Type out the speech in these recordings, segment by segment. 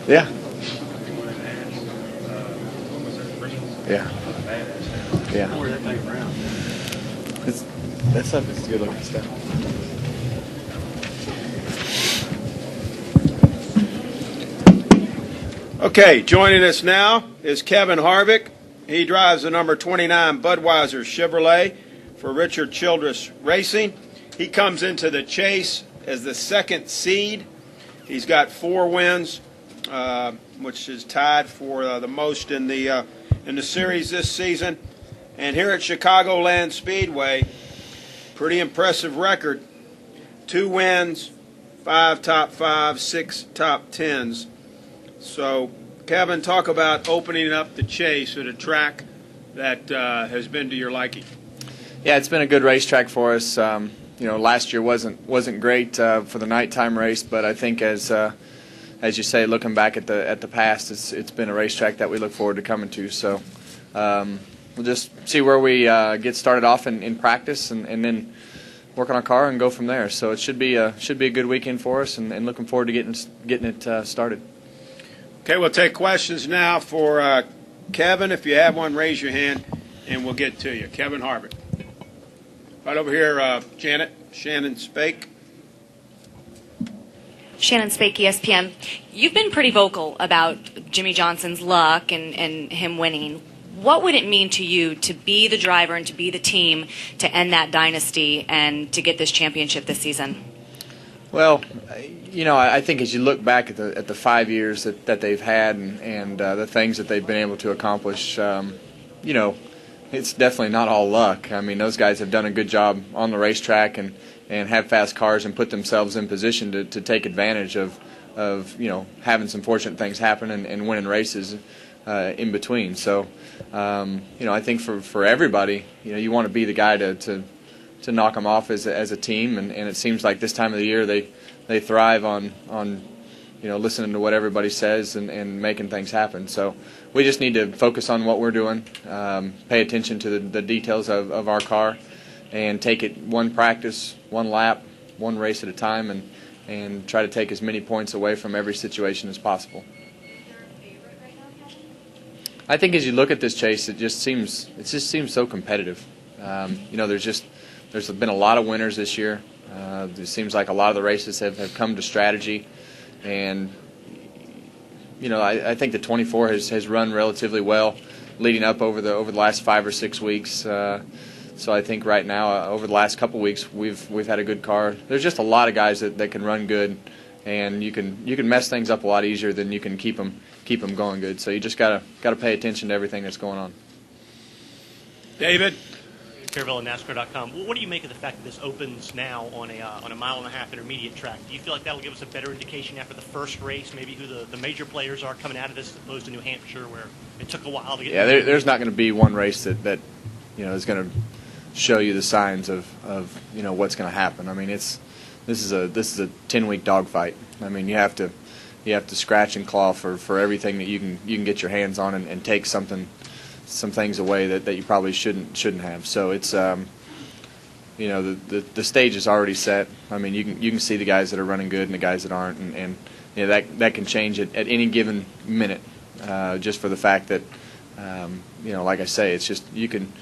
Yeah. Yeah. Yeah. That stuff is good looking stuff. Okay, joining us now is Kevin Harvick. He drives the number 29 Budweiser Chevrolet for Richard Childress Racing. He comes into the chase as the second seed. He's got 4 wins, which is tied for the most in the series this season. And here at Chicagoland Speedway, pretty impressive record. 2 wins, 5 top 5s, 6 top 10s. So, Kevin, talk about opening up the chase at a track that has been to your liking. Yeah, it's been a good racetrack for us. Last year wasn't great for the nighttime race, but I think as you say, looking back at the past, it's been a racetrack that we look forward to coming to. So we'll just see where we get started off in practice, and then work on our car and go from there. So it should be a good weekend for us, and looking forward to getting it started. Okay, we'll take questions now for Kevin. If you have one, raise your hand, and we'll get to you. Kevin Harvick. Right over here, Shannon Spake. Shannon Spake, ESPN. You've been pretty vocal about Jimmy Johnson's luck and him winning. What would it mean to you to be the driver and to be the team to end that dynasty and to get this championship this season? Well, I think as you look back at the 5 years that they've had and the things that they've been able to accomplish, it's definitely not all luck. I mean, those guys have done a good job on the racetrack and have fast cars and put themselves in position to take advantage of having some fortunate things happen and winning races in between. So, I think for everybody, you want to be the guy to knock them off as a team, and it seems like this time of the year they thrive on listening to what everybody says and making things happen. So we just need to focus on what we're doing, pay attention to the details of our car, and take it one practice, one lap, one race at a time, and try to take as many points away from every situation as possible. I think as you look at this chase, it just seems so competitive. There's been a lot of winners this year. It seems like a lot of the races have come to strategy, and I think the 24 has run relatively well, leading up over the last 5 or 6 weeks. So I think right now, over the last couple weeks, we've had a good car. There's just a lot of guys that can run good, and you can mess things up a lot easier than you can keep them going good. So you just gotta pay attention to everything that's going on. David. NASCAR.com. What do you make of the fact that this opens now on a mile-and-a-half intermediate track? Do you feel like that'll give us a better indication after the first race, maybe who the major players are coming out of this, as opposed to New Hampshire, where it took a while to get? Yeah, there's not going to be one race that is going to show you the signs of what's going to happen. I mean, this is a 10-week dogfight. I mean, you have to scratch and claw for everything that you can get your hands on and take some things away that you probably shouldn't have. So it's the stage is already set. I mean, you can see the guys that are running good and the guys that aren't, and that can change at any given minute, just for the fact that like I say, it's just you can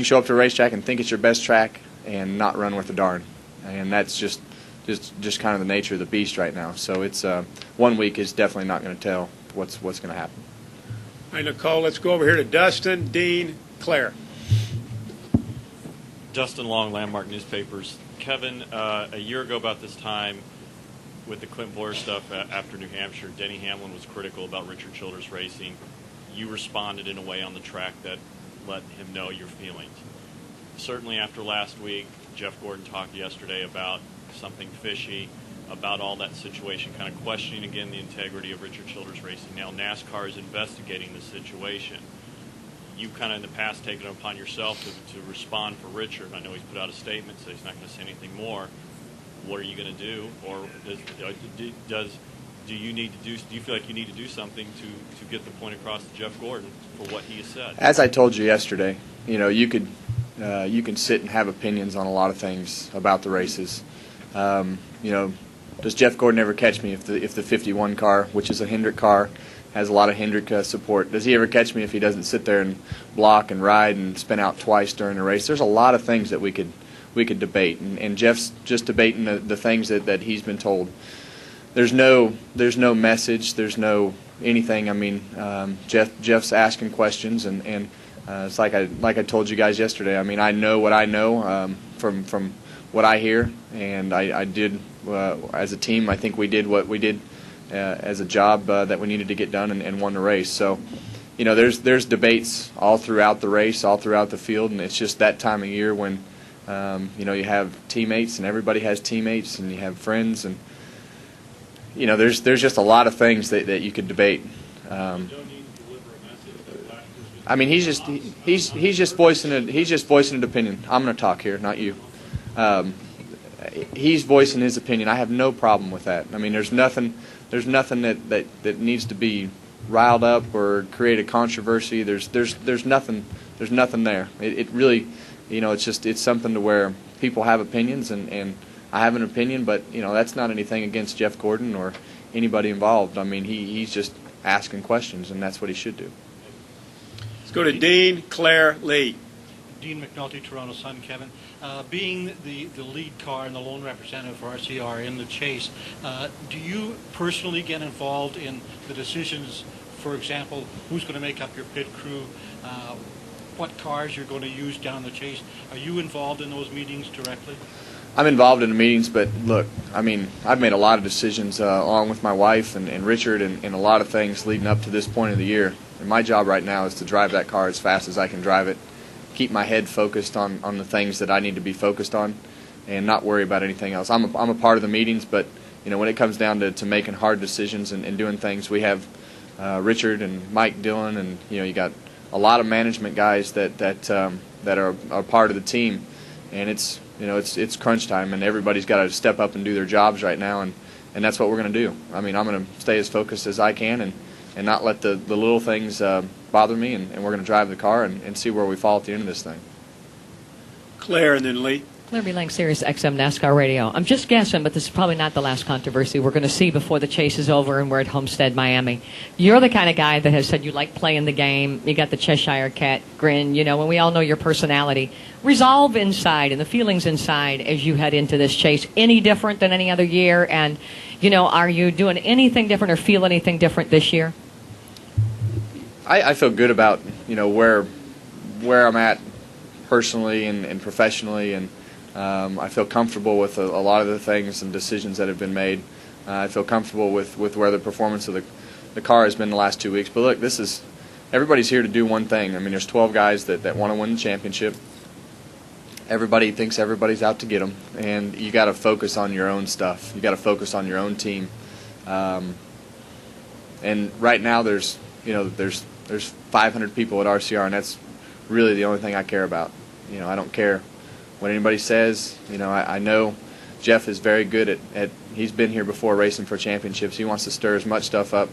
show up to a racetrack and think it's your best track and not run worth a darn, and that's just kind of the nature of the beast right now. So it's 1 week is definitely not going to tell what's going to happen. All right, Nicole, let's go over here to Dustin, Dean, Claire. Dustin Long, Landmark Newspapers. Kevin, a year ago about this time, with the Clint Boyer stuff after New Hampshire, Denny Hamlin was critical about Richard Childress Racing. You responded in a way on the track that let him know your feelings. Certainly after last week, Jeff Gordon talked yesterday about something fishy, about all that situation, kind of questioning again the integrity of Richard Childress Racing. Now NASCAR is investigating the situation. You've kind of in the past taken it upon yourself to respond for Richard. I know he's put out a statement, so he's not going to say anything more. What are you going to do? Or do you feel like you need to do something to get the point across to Jeff Gordon for what he has said? As I told you yesterday, you can sit and have opinions on a lot of things about the races. does Jeff Gordon ever catch me if the 51 car, which is a Hendrick car, has a lot of Hendrick support? Does he ever catch me if he doesn't sit there and block and ride and spin out twice during a race? There's a lot of things that we could debate, and Jeff's just debating the things that he's been told. There's no message. There's no anything. I mean, Jeff's asking questions, and it's like I told you guys yesterday. I mean, I know what I know from what I hear, and I did as a team. I think we did what we did as a job that we needed to get done, and won the race. So, you know, there's debates all throughout the race, all throughout the field, and it's just that time of year when you know, you have teammates, and everybody has teammates, and you have friends, and you know, there's just a lot of things that you could debate. I mean, he's just voicing an opinion. I'm going to talk here, not you. He's voicing his opinion. I have no problem with that. I mean, there's nothing that needs to be riled up or create a controversy. There's nothing there. It really, you know, it's something to where people have opinions, and I have an opinion, but you know, that's not anything against Jeff Gordon or anybody involved. I mean, he's just asking questions, and that's what he should do. Let's go to Dean Claire Lee. Dean McNulty, Toronto Sun, Kevin. Being the lead car and the lone representative for RCR in the chase, do you personally get involved in the decisions, for example, who's going to make up your pit crew, what cars you're going to use down the chase? Are you involved in those meetings directly? I'm involved in the meetings, but look, I mean, I've made a lot of decisions along with my wife and Richard and a lot of things leading up to this point of the year. And my job right now is to drive that car as fast as I can drive it, keep my head focused on the things that I need to be focused on, and not worry about anything else. I'm a part of the meetings, but you know, when it comes down to making hard decisions and doing things, we have Richard and Mike Dillon, and you know, you got a lot of management guys that are part of the team, and it's crunch time, and everybody's got to step up and do their jobs right now, and that's what we're going to do. I mean, I'm going to stay as focused as I can and not let the little things bother me, and we're going to drive the car and see where we fall at the end of this thing. Claire and then Lee. Claire B. Lang, Sirius XM NASCAR Radio. I'm just guessing, but this is probably not the last controversy we're going to see before the chase is over and we're at Homestead, Miami. You're the kind of guy that has said you like playing the game. You got the Cheshire Cat grin, you know, and we all know your personality. Resolve inside and the feelings inside as you head into this chase any different than any other year? And, you know, are you doing anything different or feel anything different this year? I feel good about, you know, where I'm at personally and professionally, and I feel comfortable with a lot of the things and decisions that have been made. I feel comfortable with where the performance of the car has been the last 2 weeks. But look, everybody's here to do one thing. I mean, there's 12 guys that want to win the championship. Everybody thinks everybody's out to get them, and you got to focus on your own stuff. You got to focus on your own team. And right now, there's 500 people at RCR, and that's really the only thing I care about. You know, I don't care what anybody says. You know, I know Jeff is very good at he's been here before racing for championships. He wants to stir as much stuff up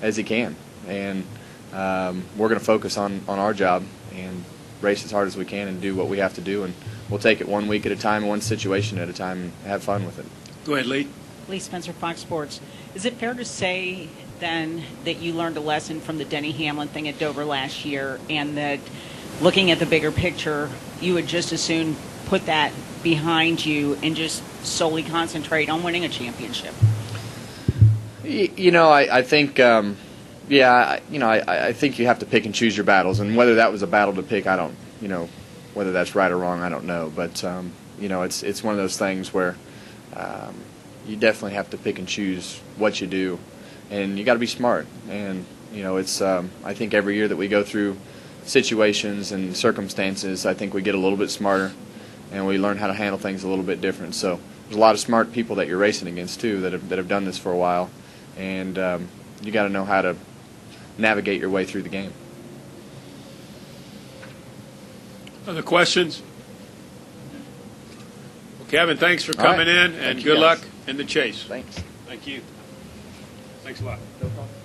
as he can, and we're going to focus on our job and race as hard as we can and do what we have to do, and we'll take it 1 week at a time, one situation at a time, and have fun with it. Go ahead, Lee. Lee Spencer, Fox Sports. Is it fair to say then that you learned a lesson from the Denny Hamlin thing at Dover last year, and that looking at the bigger picture, you would just as soon put that behind you and just solely concentrate on winning a championship? You know, I think, I think you have to pick and choose your battles, and whether that was a battle to pick, I don't, you know, whether that's right or wrong, I don't know. But you know, it's one of those things where you definitely have to pick and choose what you do, and you got to be smart. And you know, it's I think every year that we go through situations and circumstances, I think we get a little bit smarter, and we learn how to handle things a little bit different. So there's a lot of smart people that you're racing against too that have done this for a while, and you got to know how to navigate your way through the game. Other questions? Well, Kevin, thanks for coming in, and good luck in the chase. Thanks. Thank you. Thanks a lot. No problem.